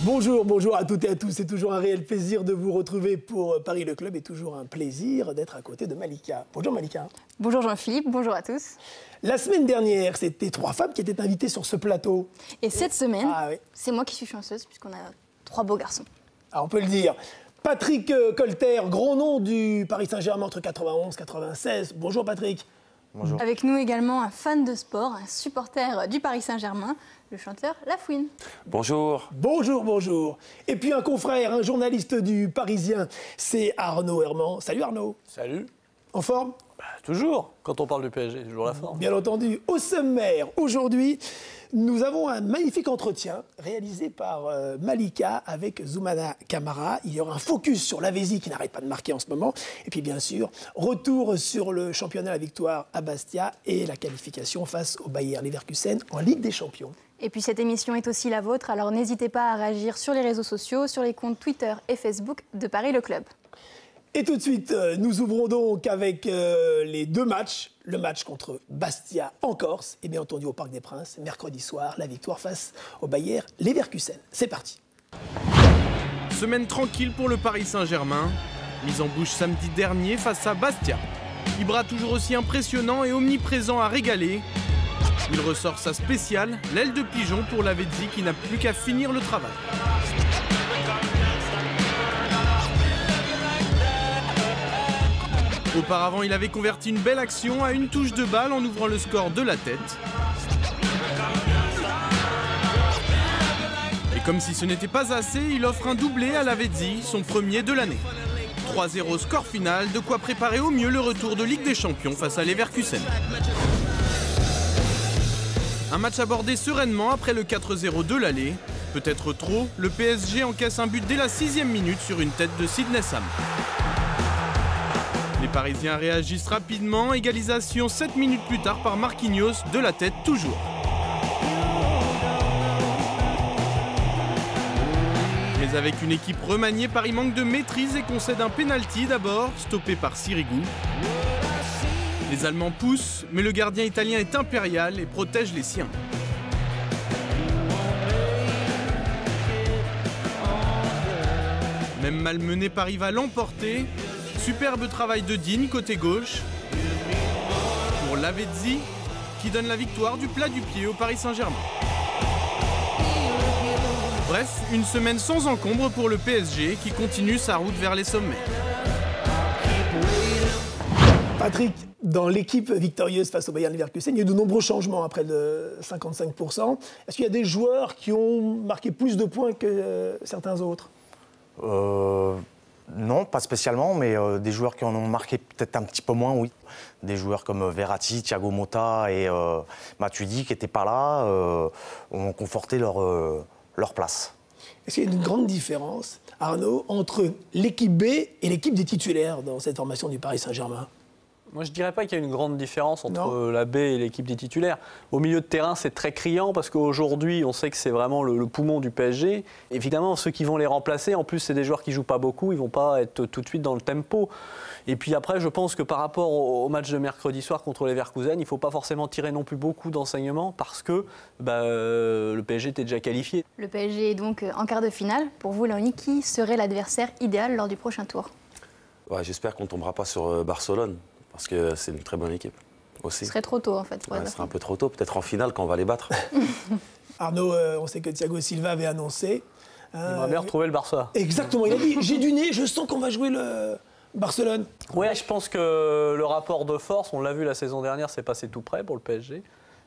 Bonjour, bonjour à toutes et à tous. C'est toujours un réel plaisir de vous retrouver pour Paris le Club et toujours un plaisir d'être à côté de Malika. Bonjour Malika. Bonjour Jean-Philippe, bonjour à tous. La semaine dernière, c'était 3 femmes qui étaient invitées sur ce plateau. Et cette semaine, oui. c'est moi qui suis chanceuse puisqu'on a 3 beaux garçons. Alors on peut le dire. Patrick Colter, gros nom du Paris Saint-Germain entre 91 et 96. Bonjour Patrick. Bonjour. Avec nous également un fan de sport, un supporter du Paris Saint-Germain, le chanteur Lafouine. Bonjour. Bonjour, bonjour. Et puis un confrère, un journaliste du Parisien, c'est Arnaud Herman. Salut Arnaud. Salut. En forme ? Toujours, quand on parle du PSG, toujours la forme. Bien entendu. Au sommaire, aujourd'hui, nous avons un magnifique entretien réalisé par Malika avec Zoumana Camara. Il y aura un focus sur Lavezzi qui n'arrête pas de marquer en ce moment. Et puis bien sûr, retour sur le championnat, la victoire à Bastia et la qualification face au Bayer Leverkusen en Ligue des Champions. Et puis cette émission est aussi la vôtre, alors n'hésitez pas à réagir sur les réseaux sociaux, sur les comptes Twitter et Facebook de Paris le Club. Et tout de suite, nous ouvrons donc avec les 2 matchs. Le match contre Bastia en Corse et bien entendu au Parc des Princes, mercredi soir, la victoire face au Bayer Leverkusen. C'est parti. Semaine tranquille pour le Paris Saint-Germain. Mise en bouche samedi dernier face à Bastia. Ibra toujours aussi impressionnant et omniprésent à régaler. Il ressort sa spéciale, l'aile de pigeon pour Lavezzi qui n'a plus qu'à finir le travail. Auparavant, il avait converti une belle action à une touche de balle en ouvrant le score de la tête. Et comme si ce n'était pas assez, il offre un doublé à Lavezzi, son premier de l'année. 3-0 score final, de quoi préparer au mieux le retour de Ligue des Champions face à Leverkusen. Un match abordé sereinement après le 4-0 de l'aller. Peut-être trop, le PSG encaisse un but dès la 6e minute sur une tête de Sidney Sam. Les Parisiens réagissent rapidement, égalisation 7 minutes plus tard par Marquinhos, de la tête toujours. Mais avec une équipe remaniée, Paris manque de maîtrise et concède un pénalty d'abord, stoppé par Sirigu. Les Allemands poussent, mais le gardien italien est impérial et protège les siens. Même malmené, Paris va l'emporter. Superbe travail de Digne côté gauche pour Lavezzi qui donne la victoire du plat du pied au Paris Saint-Germain. Bref, une semaine sans encombre pour le PSG qui continue sa route vers les sommets. Patrick, dans l'équipe victorieuse face au Bayer Leverkusen, il y a eu de nombreux changements après le 55%. Est-ce qu'il y a des joueurs qui ont marqué plus de points que certains autres ? Non, pas spécialement, mais des joueurs qui en ont marqué peut-être un petit peu moins, oui. Des joueurs comme Verratti, Thiago Motta et Matuidi qui n'étaient pas là, ont conforté leur place. Est-ce qu'il y a une grande différence, Arnaud, entre l'équipe B et l'équipe des titulaires dans cette formation du Paris Saint-Germain ? Moi, je ne dirais pas qu'il y a une grande différence entre la B et l'équipe des titulaires. Au milieu de terrain, c'est très criant parce qu'aujourd'hui, on sait que c'est vraiment le poumon du PSG. Évidemment, ceux qui vont les remplacer, en plus, c'est des joueurs qui ne jouent pas beaucoup. Ils ne vont pas être tout de suite dans le tempo. Et puis après, je pense que par rapport au match de mercredi soir contre les Leverkusen, il ne faut pas forcément tirer non plus beaucoup d'enseignements parce que le PSG était déjà qualifié. Le PSG est donc en quart de finale. Pour vous, Léonie, qui serait l'adversaire idéal lors du prochain tour ? Ouais, j'espère qu'on ne tombera pas sur Barcelone. Parce que c'est une très bonne équipe aussi. Ce serait trop tôt en fait. Ouais, ce serait un peu trop tôt, peut-être en finale quand on va les battre. Arnaud, on sait que Thiago Silva avait annoncé. Il va bien retrouver le Barça. Exactement, il a dit j'ai du nez, je sens qu'on va jouer le Barcelone. Ouais, je pense que le rapport de force, on l'a vu la saison dernière, c'est passé tout près pour le PSG. Et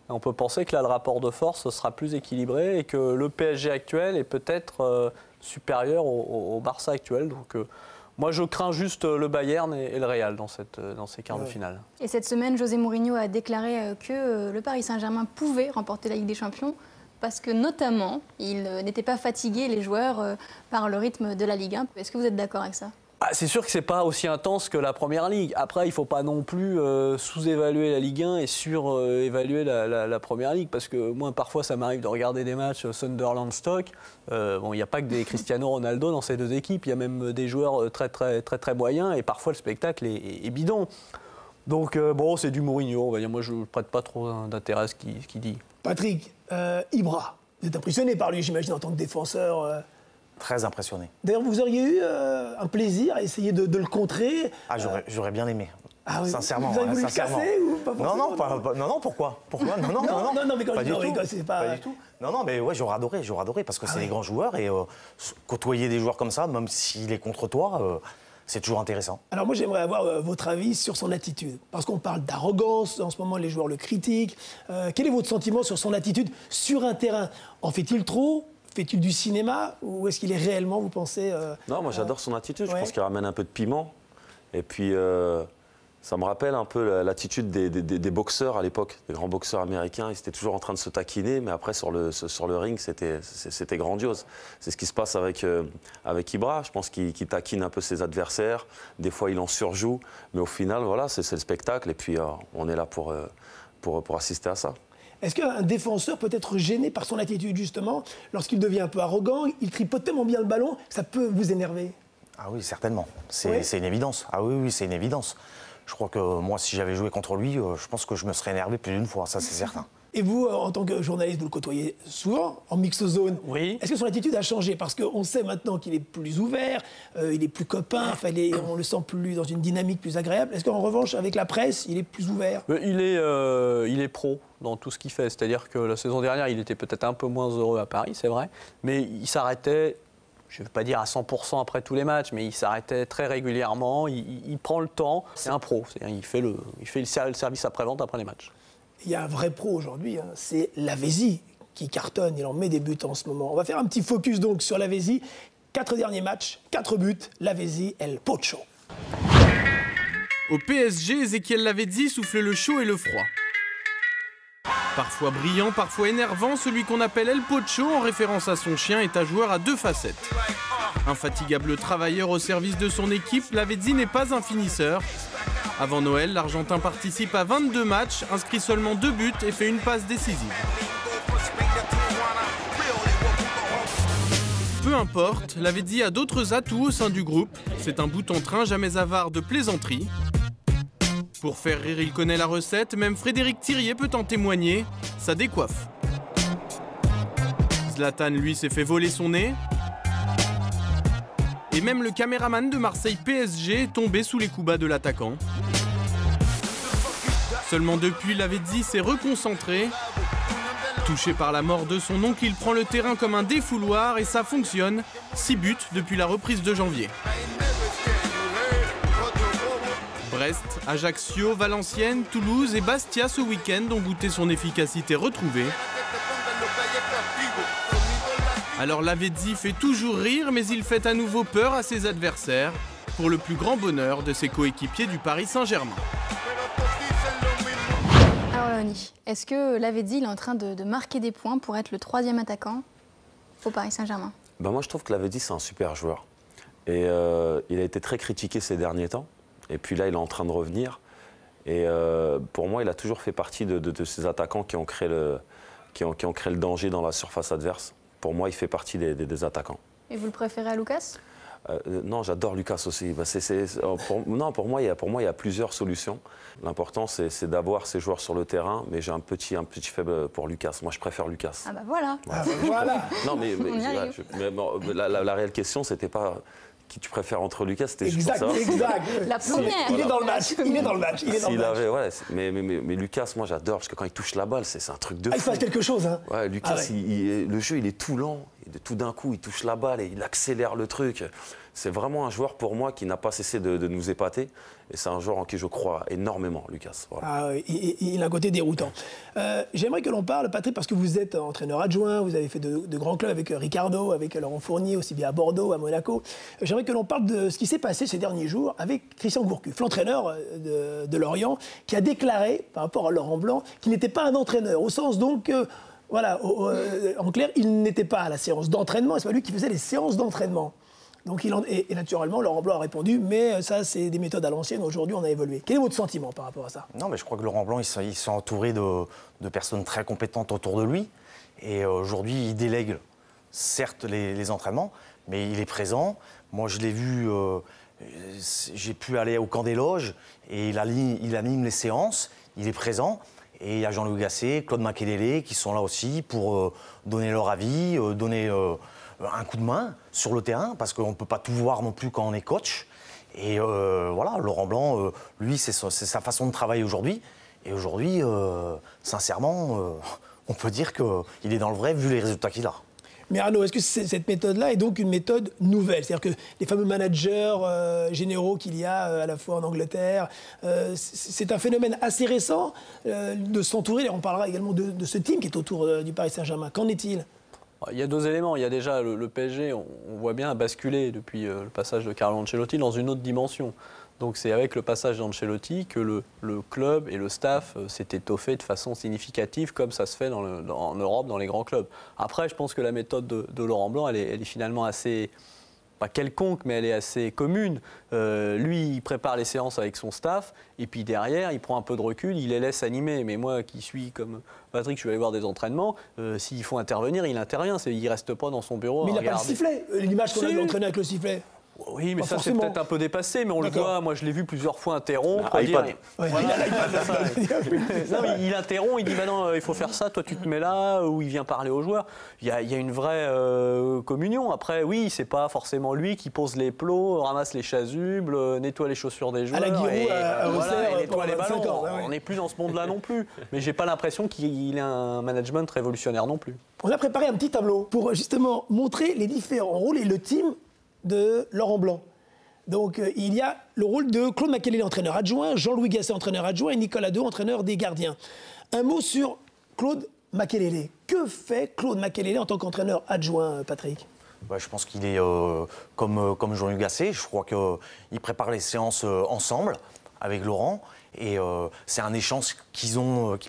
on peut penser que là, le rapport de force sera plus équilibré et que le PSG actuel est peut-être supérieur au Barça actuel. Donc, moi, je crains juste le Bayern et le Real dans ces quarts de finale. Et cette semaine, José Mourinho a déclaré que le Paris Saint-Germain pouvait remporter la Ligue des Champions parce que, notamment, il n'était pas fatigué, les joueurs, par le rythme de la Ligue 1. Est-ce que vous êtes d'accord avec ça ? C'est sûr que ce n'est pas aussi intense que la Première Ligue. Après, il ne faut pas non plus sous-évaluer la Ligue 1 et surévaluer la Première Ligue. Parce que moi, parfois, ça m'arrive de regarder des matchs Sunderland-Stoke. Il n'y a pas que des Cristiano Ronaldo dans ces deux équipes. Il y a même des joueurs très moyens. Et parfois, le spectacle est bidon. Donc, c'est du Mourinho. On va dire. Moi, je ne prête pas trop d'intérêt à ce qu'il dit. Patrick, Ibra, vous êtes impressionné par lui, j'imagine, en tant que défenseur Très impressionné. D'ailleurs, vous auriez eu un plaisir à essayer de le contrer. Ah, j'aurais bien aimé. Ah oui. Sincèrement. Vous avez voulu sincèrement. le casser ou pas forcément, non, pourquoi non, mais quand pas je du tout. rigole, c'est pas... Pas du tout. Non, mais ouais, j'aurais adoré parce que c'est des grands joueurs et côtoyer des joueurs comme ça, même s'il est contre toi, c'est toujours intéressant. Alors moi, j'aimerais avoir votre avis sur son attitude. Parce qu'on parle d'arrogance, en ce moment, les joueurs le critiquent. Quel est votre sentiment sur son attitude sur un terrain? En fait-il trop? Fait-il du cinéma? Ou est-ce qu'il est réellement, vous pensez Non, moi j'adore son attitude. Ouais. Je pense qu'il ramène un peu de piment. Et puis, ça me rappelle un peu l'attitude des boxeurs à l'époque, des grands boxeurs américains. Ils étaient toujours en train de se taquiner, mais après, sur le ring, c'était grandiose. C'est ce qui se passe avec Ibra. Je pense qu'il taquine un peu ses adversaires. Des fois, il en surjoue. Mais au final, voilà, c'est le spectacle. Et puis, on est là pour assister à ça. Est-ce qu'un défenseur peut être gêné par son attitude, justement, lorsqu'il devient un peu arrogant, il tripote tellement bien le ballon, ça peut vous énerver? Ah oui, certainement. Oui. C'est une évidence. Ah oui, c'est une évidence. Je crois que moi, si j'avais joué contre lui, je pense que je me serais énervé plus d'une fois, ça c'est certain. Et vous, en tant que journaliste, vous le côtoyez souvent en mixed zone. Oui. Est-ce que son attitude a changé? Parce qu'on sait maintenant qu'il est plus ouvert, il est plus copain, enfin, on le sent plus dans une dynamique plus agréable. Est-ce qu'en revanche, avec la presse, il est plus ouvert? Il est pro dans tout ce qu'il fait. C'est-à-dire que la saison dernière, il était peut-être un peu moins heureux à Paris, c'est vrai. Mais il s'arrêtait, je ne veux pas dire à 100% après tous les matchs, mais il s'arrêtait très régulièrement. Il prend le temps. C'est un pro. C'est-à-dire, il fait le service après-vente après les matchs. Il y a un vrai pro aujourd'hui, hein, c'est Lavezzi qui cartonne, il en met des buts en ce moment. On va faire un petit focus donc sur Lavezzi. 4 derniers matchs, 4 buts, Lavezzi, El Pocho. Au PSG, Ezequiel Lavezzi souffle le chaud et le froid. Parfois brillant, parfois énervant, celui qu'on appelle El Pocho, en référence à son chien, est un joueur à 2 facettes. Infatigable travailleur au service de son équipe, Lavezzi n'est pas un finisseur. Avant Noël, l'Argentin participe à 22 matchs, inscrit seulement 2 buts et fait une passe décisive. Peu importe, Lavezzi a d'autres atouts au sein du groupe. C'est un bout en train jamais avare de plaisanterie. Pour faire rire, il connaît la recette, même Frédéric Thiriet peut en témoigner, ça décoiffe. Zlatan, lui, s'est fait voler son nez. Et même le caméraman de Marseille PSG est tombé sous les coups bas de l'attaquant. Seulement depuis, Lavezzi s'est reconcentré. Touché par la mort de son oncle, il prend le terrain comme un défouloir et ça fonctionne. 6 buts depuis la reprise de janvier. Brest, Ajaccio, Valenciennes, Toulouse et Bastia ce week-end ont goûté son efficacité retrouvée. Alors Lavezzi fait toujours rire, mais il fait à nouveau peur à ses adversaires, pour le plus grand bonheur de ses coéquipiers du Paris Saint-Germain. Alors Léonie, est-ce que Lavezzi est en train de marquer des points pour être le 3e attaquant au Paris Saint-Germain? Moi, je trouve que Lavezzi, c'est un super joueur. Et il a été très critiqué ces derniers temps. Et puis là, il est en train de revenir. Et pour moi, il a toujours fait partie de ces attaquants qui ont créé le danger dans la surface adverse. Pour moi, il fait partie des attaquants. Et vous le préférez à Lucas? Non, j'adore Lucas aussi. Pour moi, il y a plusieurs solutions. L'important, c'est d'avoir ces joueurs sur le terrain, mais j'ai un petit faible pour Lucas. Moi, je préfère Lucas. Ah bah voilà. Voilà. Non, mais On y arrive. la réelle question, c'était pas qui tu préfères entre Lucas, c'était juste Exact, pour ça. exact. La première. Il est dans le match, il est dans le match, il est dans le match. Mais Lucas, moi j'adore, parce que quand il touche la balle, c'est un truc de Ah, il fou. fait quelque chose, hein. Ouais, Lucas, Ah ouais. le jeu, il est tout lent. Et tout d'un coup, il touche la balle et il accélère le truc. C'est vraiment un joueur pour moi qui n'a pas cessé de nous épater. Et c'est un joueur en qui je crois énormément, Lucas. Voilà. Ah, il a un côté déroutant. J'aimerais que l'on parle, Patrick, parce que vous êtes entraîneur adjoint, vous avez fait de grands clubs avec Ricardo, avec Laurent Fournier, aussi bien à Bordeaux, à Monaco. J'aimerais que l'on parle de ce qui s'est passé ces derniers jours avec Christian Gourcuff, l'entraîneur de Lorient, qui a déclaré, par rapport à Laurent Blanc, qu'il n'était pas un entraîneur, au sens donc... Voilà, en clair, il n'était pas à la séance d'entraînement, c'est pas lui qui faisait les séances d'entraînement. Donc et naturellement, Laurent Blanc a répondu, mais ça, c'est des méthodes à l'ancienne, aujourd'hui, on a évolué. Quel est votre sentiment par rapport à ça? Non, mais je crois que Laurent Blanc, il s'est entouré de personnes très compétentes autour de lui. Et aujourd'hui, il délègue, certes, les entraînements, mais il est présent. Moi, je l'ai vu, j'ai pu aller au camp des loges, et il anime les séances, il est présent. Et il y a Jean-Louis Gasset, Claude Makelele qui sont là aussi pour donner leur avis, donner un coup de main sur le terrain, parce qu'on ne peut pas tout voir non plus quand on est coach. Et voilà, Laurent Blanc, lui, c'est sa façon de travailler aujourd'hui. Et aujourd'hui, sincèrement, on peut dire qu'il est dans le vrai vu les résultats qu'il a. Mais Arnaud, est-ce que cette méthode-là est donc une méthode nouvelle? C'est-à-dire que les fameux managers généraux qu'il y a à la fois en Angleterre, c'est un phénomène assez récent de s'entourer. On parlera également de ce team qui est autour du Paris Saint-Germain. Qu'en est-il? Il y a deux éléments. Il y a déjà le PSG, on voit bien basculer depuis le passage de Carlo Ancelotti dans une autre dimension. Donc c'est avec le passage d'Ancelotti que le club et le staff s'est étoffé de façon significative, comme ça se fait en Europe, dans les grands clubs. Après, je pense que la méthode de Laurent Blanc, elle est finalement assez, pas quelconque, mais elle est assez commune. Lui, il prépare les séances avec son staff, et puis derrière, il prend un peu de recul, il les laisse animer. Mais moi, qui suis comme Patrick, je suis allé voir des entraînements, s'il faut intervenir, il intervient. Il ne reste pas dans son bureau. Mais il n'a pas le sifflet. L'image qu'on a de l'entraîneur avec le sifflet. Oui, mais pas ça c'est peut-être un peu dépassé, mais on le voit, moi je l'ai vu plusieurs fois interrompre. iPad. Il interrompt, il dit bah non, il faut faire ça, toi tu te mets là, ou il vient parler aux joueurs. Il y a une vraie communion. Après, oui, c'est pas forcément lui qui pose les plots, ramasse les chasubles, nettoie les chaussures des joueurs. À la Giroud, et nettoie les ballons. Ans, On n'est plus dans ce monde-là non plus. Mais j'ai pas l'impression qu'il ait un management révolutionnaire non plus. On a préparé un petit tableau pour justement montrer les différents rôles et le team de Laurent Blanc. Donc il y a le rôle de Claude Makélélé, entraîneur adjoint, Jean-Louis Gasset, entraîneur adjoint, et Nicolas Dehaux, entraîneur des gardiens. Un mot sur Claude Makélélé. Que fait Claude Makélélé en tant qu'entraîneur adjoint, Patrick? Je pense qu'il est comme Jean-Louis Gasset. Je crois qu'il prépare les séances ensemble avec Laurent. Et c'est un échange qu'ils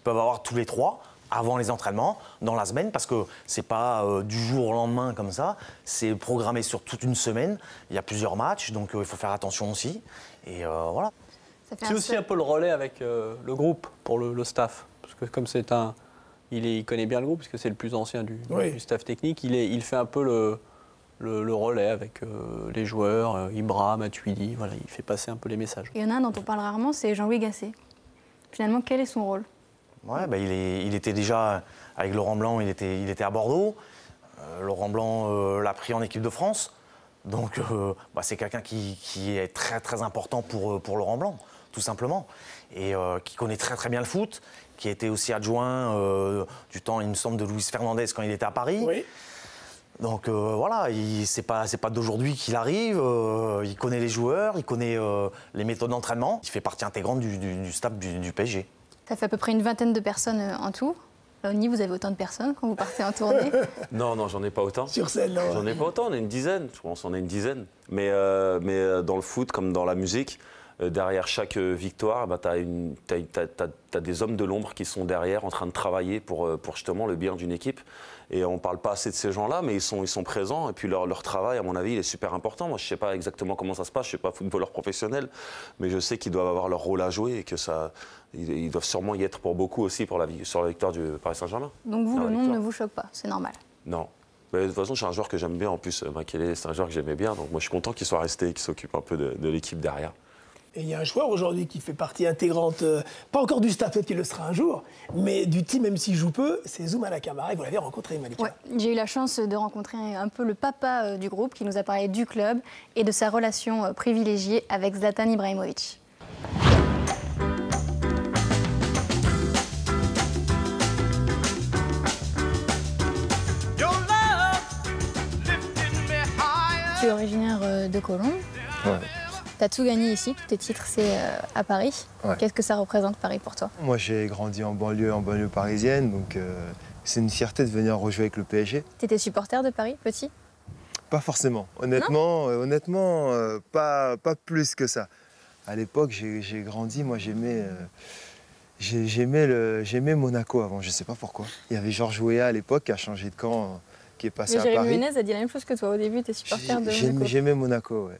peuvent avoir tous les trois avant les entraînements, dans la semaine, parce que c'est pas du jour au lendemain comme ça, c'est programmé sur toute une semaine, il y a plusieurs matchs, donc il faut faire attention aussi, et voilà. C'est aussi un peu le relais avec le groupe, pour le staff, parce que comme il connaît bien le groupe, puisque c'est le plus ancien du staff technique, il fait un peu le relais avec les joueurs, Ibra, Matuidi, voilà, il fait passer un peu les messages. Il y en a un dont on parle rarement, c'est Jean-Louis Gasset. Finalement, quel est son rôle? Ouais, il était déjà, avec Laurent Blanc, il était à Bordeaux. Laurent Blanc l'a pris en équipe de France. Donc c'est quelqu'un qui est très très important pour Laurent Blanc, tout simplement. Et qui connaît très très bien le foot, qui était aussi adjoint du temps, il me semble, de Luis Fernandez quand il était à Paris. Oui. Donc voilà, c'est pas d'aujourd'hui qu'il arrive, il connaît les joueurs, il connaît les méthodes d'entraînement. Il fait partie intégrante du staff du PSG. Ça fait à peu près une vingtaine de personnes en tout. Là, Oni, vous avez autant de personnes quand vous partez en tournée? Non, j'en ai pas autant. Sur scène, non. J'en ai pas autant, on est une dizaine. Je pense qu'on est une dizaine. Mais dans le foot, comme dans la musique, derrière chaque victoire, t'as des hommes de l'ombre qui sont derrière en train de travailler pour justement le bien d'une équipe. Et on ne parle pas assez de ces gens-là, mais ils sont présents. Et puis leur travail, à mon avis, il est super important. Moi, je ne sais pas exactement comment ça se passe. Je ne suis pas footballeur professionnel, mais je sais qu'ils doivent avoir leur rôle à jouer et que ils doivent sûrement y être pour beaucoup aussi sur la victoire du Paris Saint-Germain. Donc vous, le nom ne vous choque pas, c'est normal? Non. Mais de toute façon, je suis un joueur que j'aime bien. En plus, Makélélé, c'est un joueur que j'aimais bien. Donc moi, je suis content qu'il soit resté et qu'il s'occupe un peu de l'équipe derrière. Et il y a un joueur aujourd'hui qui fait partie intégrante, pas encore du staff, peut-être qu'il le sera un jour, mais du team, même s'il joue peu, c'est Zoumana Camara, et vous l'avez rencontré, Malika. Ouais, j'ai eu la chance de rencontrer un peu le papa du groupe qui nous a parlé du club et de sa relation privilégiée avec Zlatan Ibrahimovic. Tu es originaire de Colombes. Ouais. Tu as tout gagné ici, tous tes titres, c'est à Paris. Ouais. Qu'est-ce que ça représente Paris pour toi? Moi, j'ai grandi en banlieue parisienne, donc c'est une fierté de venir rejouer avec le PSG. Tu étais supporter de Paris, petit? Pas forcément. Honnêtement, pas plus que ça. À l'époque, j'ai grandi, moi j'aimais Monaco avant, je sais pas pourquoi. Il y avait Georges Weah à l'époque qui a changé de camp, qui est passé à Paris. Jérémy Ménez a dit la même chose que toi au début, tu es supporter de Monaco. J'aimais Monaco, ouais.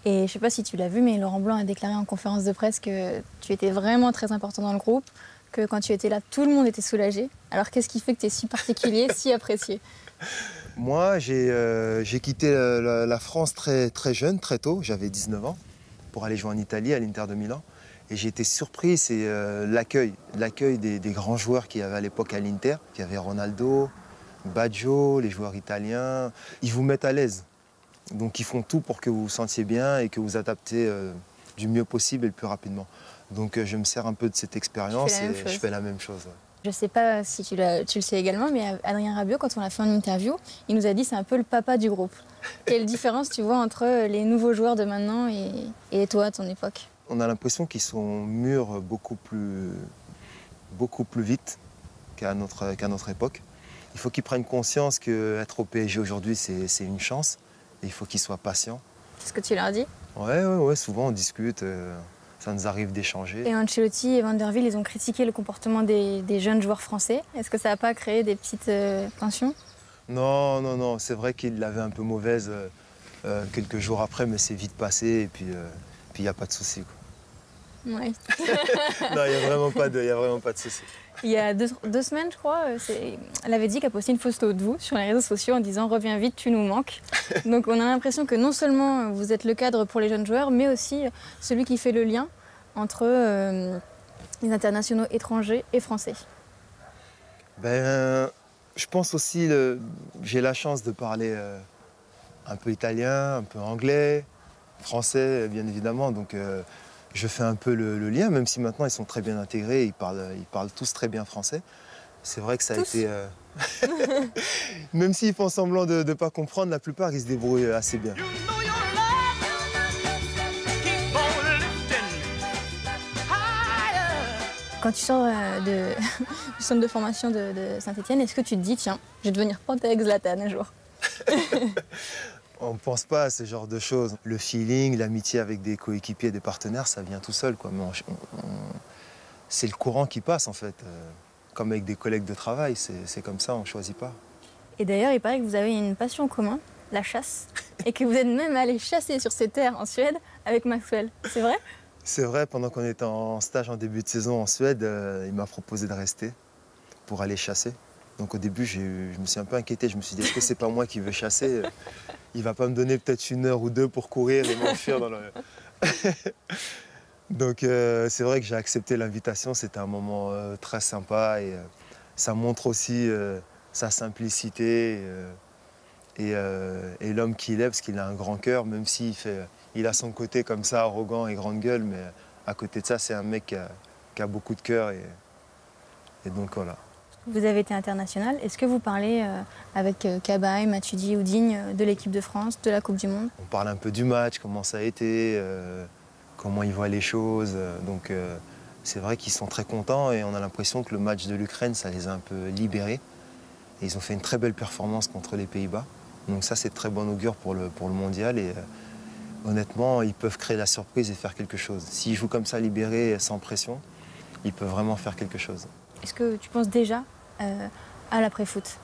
Et je ne sais pas si tu l'as vu, mais Laurent Blanc a déclaré en conférence de presse que tu étais vraiment très important dans le groupe, que quand tu étais là, tout le monde était soulagé. Alors qu'est-ce qui fait que tu es si particulier, si apprécié? Moi, j'ai quitté la France très, très jeune, très tôt, j'avais 19 ans, pour aller jouer en Italie, à l'Inter de Milan. Et j'ai été surpris, c'est l'accueil des grands joueurs qu'il y avait à l'époque à l'Inter. Il y avait Ronaldo, Baggio, les joueurs italiens, ils vous mettent à l'aise. Donc ils font tout pour que vous vous sentiez bien et que vous adaptez du mieux possible et le plus rapidement. Donc je me sers un peu de cette expérience et je fais la même chose. Ouais. Je ne sais pas si tu le sais également, mais Adrien Rabiot, quand on l'a fait en interview, il nous a dit que c'est un peu le papa du groupe. Quelle différence tu vois entre les nouveaux joueurs de maintenant et toi, à ton époque? On a l'impression qu'ils sont mûrs beaucoup plus vite qu'à notre époque. Il faut qu'ils prennent conscience qu'être au PSG aujourd'hui, c'est une chance. Et il faut qu'ils soient patients. C'est ce que tu leur dis? Ouais, souvent on discute, ça nous arrive d'échanger. Et Ancelotti et Van der Wiel, ils ont critiqué le comportement des jeunes joueurs français. Est-ce que ça n'a pas créé des petites tensions? Non, c'est vrai qu'il l'avait un peu mauvaise quelques jours après, mais c'est vite passé et puis il n'y a pas de souci. Oui. Non, il n'y a vraiment pas de souci. Il y a deux semaines, je crois, elle avait dit qu'elle postait une photo de vous sur les réseaux sociaux en disant « Reviens vite, tu nous manques ». Donc on a l'impression que non seulement vous êtes le cadre pour les jeunes joueurs, mais aussi celui qui fait le lien entre les internationaux étrangers et français. Je pense aussi, j'ai la chance de parler un peu italien, un peu anglais, français bien évidemment, donc je fais un peu le lien, même si maintenant ils sont très bien intégrés, ils parlent tous très bien français. C'est vrai que ça a été... Même s'ils font semblant de ne pas comprendre, la plupart ils se débrouillent assez bien. Quand tu sors du centre de formation de Saint-Étienne, est-ce que tu te dis, tiens, je vais devenir pote avec Zlatan un jour? On ne pense pas à ce genre de choses. Le feeling, l'amitié avec des coéquipiers, des partenaires, ça vient tout seul, quoi. Mais c'est le courant qui passe, en fait. Comme avec des collègues de travail, c'est comme ça, on ne choisit pas. Et d'ailleurs, il paraît que vous avez une passion en commun, la chasse, et que vous êtes même allé chasser sur ces terres en Suède avec Maxwell. C'est vrai? C'est vrai, pendant qu'on était en stage en début de saison en Suède, il m'a proposé de rester pour aller chasser. Donc au début, je me suis un peu inquiété. Je me suis dit, est-ce que c'est pas moi qui veux chasser? Il va pas me donner peut-être 1 heure ou 2 pour courir et m'enfuir dans le... Donc c'est vrai que j'ai accepté l'invitation. C'était un moment très sympa et ça montre aussi sa simplicité et l'homme qu'il est, parce qu'il a un grand cœur, même il a son côté comme ça, arrogant et grande gueule, mais à côté de ça, c'est un mec qui a beaucoup de cœur et donc voilà. Vous avez été international. Est-ce que vous parlez avec Cabaye, Matuidi ou Digne de l'équipe de France, de la Coupe du Monde? On parle un peu du match, comment ça a été, comment ils voient les choses. Donc c'est vrai qu'ils sont très contents et on a l'impression que le match de l'Ukraine, ça les a un peu libérés. Et ils ont fait une très belle performance contre les Pays-Bas. Donc ça, c'est de très bon augure pour le mondial. Et honnêtement, ils peuvent créer la surprise et faire quelque chose. S'ils jouent comme ça, libérés, sans pression, ils peuvent vraiment faire quelque chose. Est-ce que tu penses déjà à l'après-foot?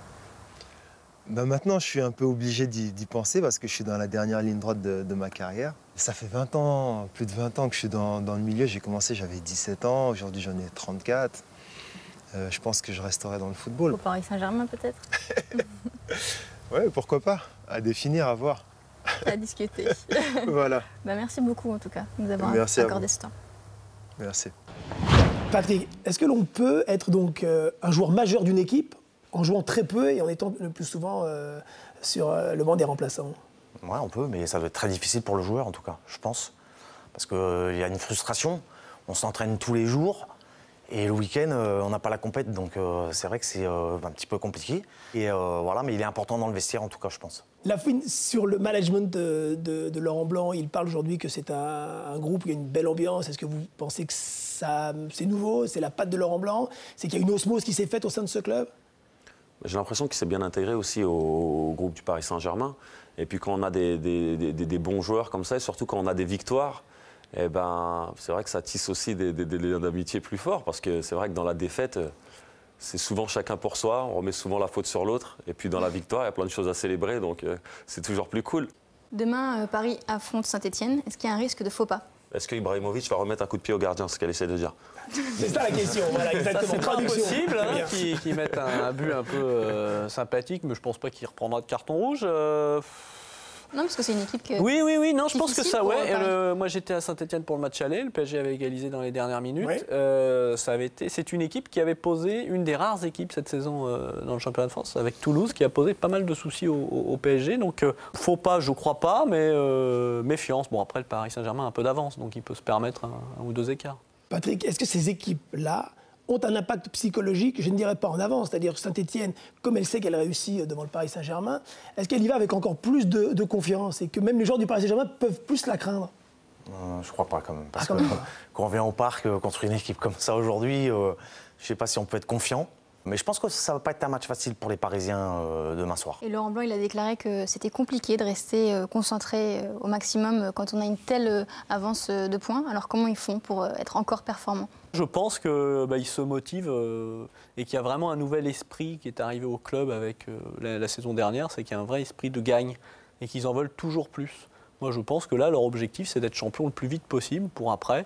Maintenant, je suis un peu obligé d'y penser parce que je suis dans la dernière ligne droite de ma carrière. Ça fait 20 ans, plus de 20 ans que je suis dans le milieu. J'ai commencé, j'avais 17 ans. Aujourd'hui, j'en ai 34. Je pense que je resterai dans le football. Au Paris Saint-Germain, peut-être? Ouais, pourquoi pas? À définir, à voir. À discuter. Voilà. Merci beaucoup, en tout cas, de nous avoir accordé ce temps. Merci. Patrick, est-ce que l'on peut être donc un joueur majeur d'une équipe en jouant très peu et en étant le plus souvent sur le banc des remplaçants? Ouais, on peut, mais ça doit être très difficile pour le joueur, en tout cas, je pense. Parce qu'il y a une frustration, on s'entraîne tous les jours, et le week-end, on n'a pas la compète, donc c'est vrai que c'est un petit peu compliqué. Et voilà, mais il est important dans le vestiaire, en tout cas, je pense. La fin sur le management de Laurent Blanc, il parle aujourd'hui que c'est un groupe qui a une belle ambiance. Est-ce que vous pensez que c'est nouveau, c'est la patte de Laurent Blanc? C'est qu'il y a une osmose qui s'est faite au sein de ce club? J'ai l'impression qu'il s'est bien intégré aussi au groupe du Paris Saint-Germain. Et puis quand on a des bons joueurs comme ça, et surtout quand on a des victoires, eh ben, c'est vrai que ça tisse aussi des liens d'amitié plus forts. Parce que c'est vrai que dans la défaite, c'est souvent chacun pour soi, on remet souvent la faute sur l'autre. Et puis dans la victoire, il y a plein de choses à célébrer, donc c'est toujours plus cool. Demain, Paris affronte Saint-Étienne. Est-ce qu'il y a un risque de faux pas? Est-ce que Ibrahimovic va remettre un coup de pied au gardien, c'est ce qu'elle essaie de dire? C'est ça la question, voilà, exactement. C'est pas Traduction. impossible qu'ils mettent un but un peu sympathique, mais je pense pas qu'il reprendra de carton rouge. Non, parce que c'est une équipe que... Oui, non, je pense que difficile ça, pour ouais. Moi, j'étais à Saint-Etienne pour le match aller. Le PSG avait égalisé dans les dernières minutes. Ouais. C'est une équipe qui avait posé, une des rares équipes cette saison dans le championnat de France, avec Toulouse, qui a posé pas mal de soucis au PSG. Donc, faux pas, je crois pas, mais méfiance. Bon, après, le Paris Saint-Germain a un peu d'avance, donc il peut se permettre un ou deux écarts. Patrick, est-ce que ces équipes-là ont un impact psychologique, je ne dirais pas en avance, c'est-à-dire Saint-Etienne, comme elle sait qu'elle réussit devant le Paris Saint-Germain, est-ce qu'elle y va avec encore plus de confiance et que même les joueurs du Paris Saint-Germain peuvent plus la craindre? Je crois pas quand même. Parce quand que même pas. quand on vient au parc contre une équipe comme ça aujourd'hui, je ne sais pas si on peut être confiant. Mais je pense que ça ne va pas être un match facile pour les Parisiens demain soir. Et Laurent Blanc, il a déclaré que c'était compliqué de rester concentré au maximum quand on a une telle avance de points. Alors comment ils font pour être encore performants? Je pense qu'ils se motivent et qu'il y a vraiment un nouvel esprit qui est arrivé au club avec la saison dernière, c'est qu'il y a un vrai esprit de gagne et qu'ils en veulent toujours plus. Moi, je pense que là, leur objectif, c'est d'être champion le plus vite possible pour après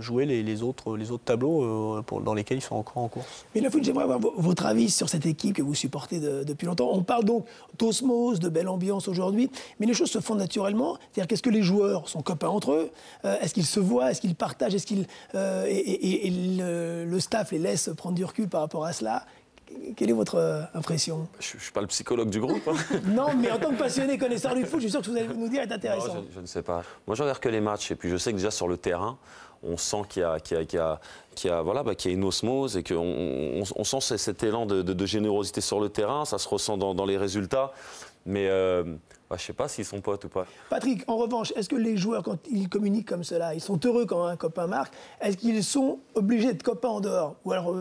jouer les autres tableaux dans lesquels ils sont encore en course. Mais Lafouine, j'aimerais avoir votre avis sur cette équipe que vous supportez depuis longtemps. On parle donc d'osmose, de belle ambiance aujourd'hui, mais les choses se font naturellement. C'est-à-dire qu'est-ce que les joueurs sont copains entre eux? Est-ce qu'ils se voient? Est-ce qu'ils partagent? Est-ce qu'ils le staff les laisse prendre du recul par rapport à cela? Quelle est votre impression? Je ne suis pas le psychologue du groupe. Hein. Non, mais en tant que passionné connaisseur du foot, je suis sûr que ce que vous allez nous dire est intéressant. Non, je ne sais pas. Moi, je regarde que les matchs. Et puis, je sais que déjà sur le terrain, on sent qu'il y a une osmose et qu'on sent cet élan de générosité sur le terrain. Ça se ressent dans les résultats. Mais je ne sais pas s'ils sont potes ou pas. Patrick, en revanche, est-ce que les joueurs, quand ils communiquent comme cela, ils sont heureux quand un copain marque? Est-ce qu'ils sont obligés d'être copains en dehors? Ou alors...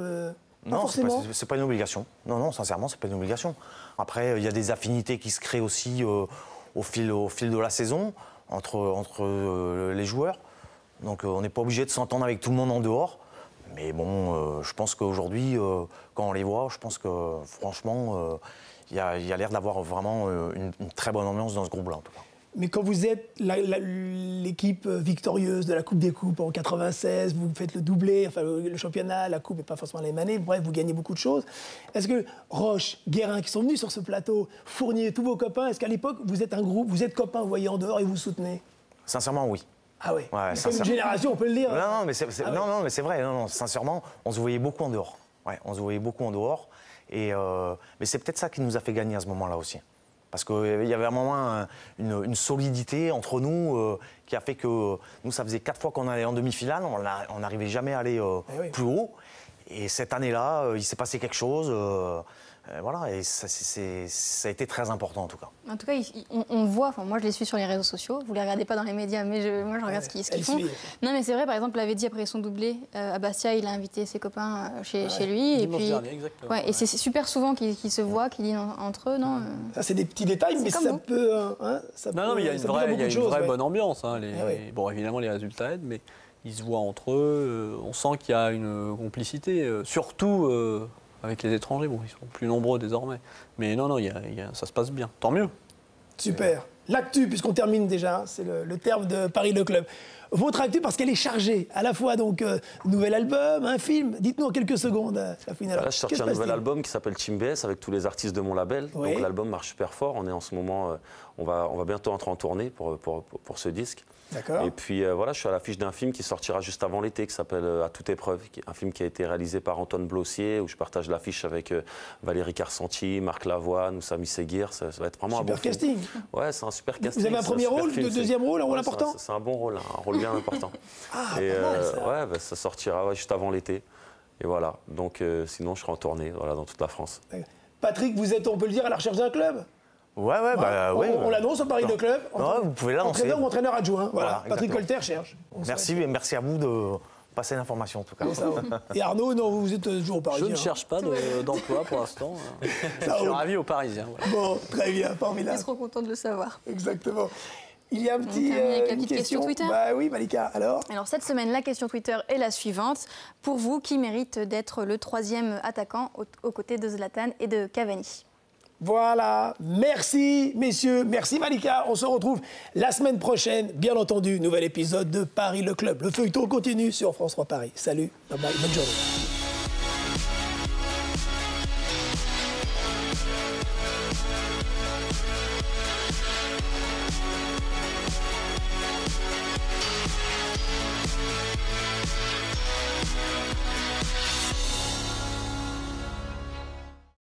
Non, c'est pas une obligation. Non, sincèrement, c'est pas une obligation. Après, il y a des affinités qui se créent aussi au fil de la saison entre les joueurs. Donc, on n'est pas obligé de s'entendre avec tout le monde en dehors. Mais bon, je pense qu'aujourd'hui, quand on les voit, je pense que franchement, il y a l'air d'avoir vraiment une très bonne ambiance dans ce groupe-là, en tout cas. Mais quand vous êtes l'équipe victorieuse de la Coupe des Coupes en 96, vous faites le doublé, enfin le championnat, la Coupe n'est pas forcément les manées, bref, vous gagnez beaucoup de choses. Est-ce que Roche, Guérin, qui sont venus sur ce plateau, Fournier, tous vos copains, est-ce qu'à l'époque, vous êtes un groupe, vous êtes copains, vous voyez en dehors et vous soutenez? Sincèrement, oui. Ah oui, Ouais, c'est une génération, on peut le dire. Non, mais c'est vrai. Non, sincèrement, on se voyait beaucoup en dehors. Ouais, on se voyait beaucoup en dehors. Mais c'est peut-être ça qui nous a fait gagner à ce moment-là aussi. Parce qu'il y avait un moment une solidité entre nous qui a fait que nous, ça faisait 4 fois qu'on allait en demi-finale, on n'arrivait jamais à aller plus haut. Et cette année-là, il s'est passé quelque chose. Voilà, et ça a été très important en tout cas. En tout cas, on voit, enfin, moi je les suis sur les réseaux sociaux, vous les regardez pas dans les médias, mais moi je regarde ce qu'ils font. Non mais c'est vrai, par exemple, l'avait dit après son doublé à Bastia, il a invité ses copains chez lui. Et puis, exactement. Et c'est super souvent qu'ils se voient, qu'ils dînent entre eux, non? Ça c'est des petits détails, mais ça peut... Non, mais il y a une vraie bonne ambiance. Hein, Bon, évidemment, les résultats aident, mais ils se voient entre eux, on sent qu'il y a une complicité, surtout... avec les étrangers, bon, ils sont plus nombreux désormais. Mais non, ça se passe bien. Tant mieux. Super. L'actu, puisqu'on termine déjà, c'est le terme de Paris le Club. Votre actu, parce qu'elle est chargée, à la fois donc nouvel album, un film. Dites-nous en quelques secondes, Lafouine. Là, je sortis un nouvel album qui s'appelle Team BS avec tous les artistes de mon label. Oui. Donc l'album marche super fort. On est en ce moment, on va bientôt entrer en tournée pour ce disque. D'accord. Et puis voilà, je suis à l'affiche d'un film qui sortira juste avant l'été, qui s'appelle À toute épreuve, un film qui a été réalisé par Antoine Blossier, où je partage l'affiche avec Valérie Carcenti, Marc Lavoine ou Samy Seguir. Ça va être vraiment super un bon casting. Film. Ouais, c'est un super casting. Vous avez un premier rôle, un deuxième rôle, un rôle important? C'est un bon rôle, un rôle bien important. Ah, et pas mal, ça. ça sortira juste avant l'été. Et voilà, donc sinon je serai en tournée dans toute la France. Patrick, vous êtes, on peut le dire, à la recherche d'un club? Ouais. On l'annonce au Paris le Club. Vous pouvez l'annoncer. Entraîneur ou entraîneur adjoint. Voilà. Patrick exactement. Colter cherche. Merci à vous de passer l'information en tout cas. Et Arnaud, non, vous êtes toujours au Parisien. Je ne cherche pas d'emploi pour l'instant. Je suis ravi aux Parisiens. Voilà. Bon, très bien, formidable. Ils seront contents de le savoir. Exactement. Il y a avec la petite question Twitter. Bah oui, Malika, alors cette semaine, la question Twitter est la suivante. Pour vous, qui mérite d'être le 3e attaquant aux côtés de Zlatan et de Cavani? Voilà, merci messieurs, merci Malika. On se retrouve la semaine prochaine, bien entendu, nouvel épisode de Paris le Club. Le feuilleton continue sur France 3 Paris. Salut, bye bye, bonne journée.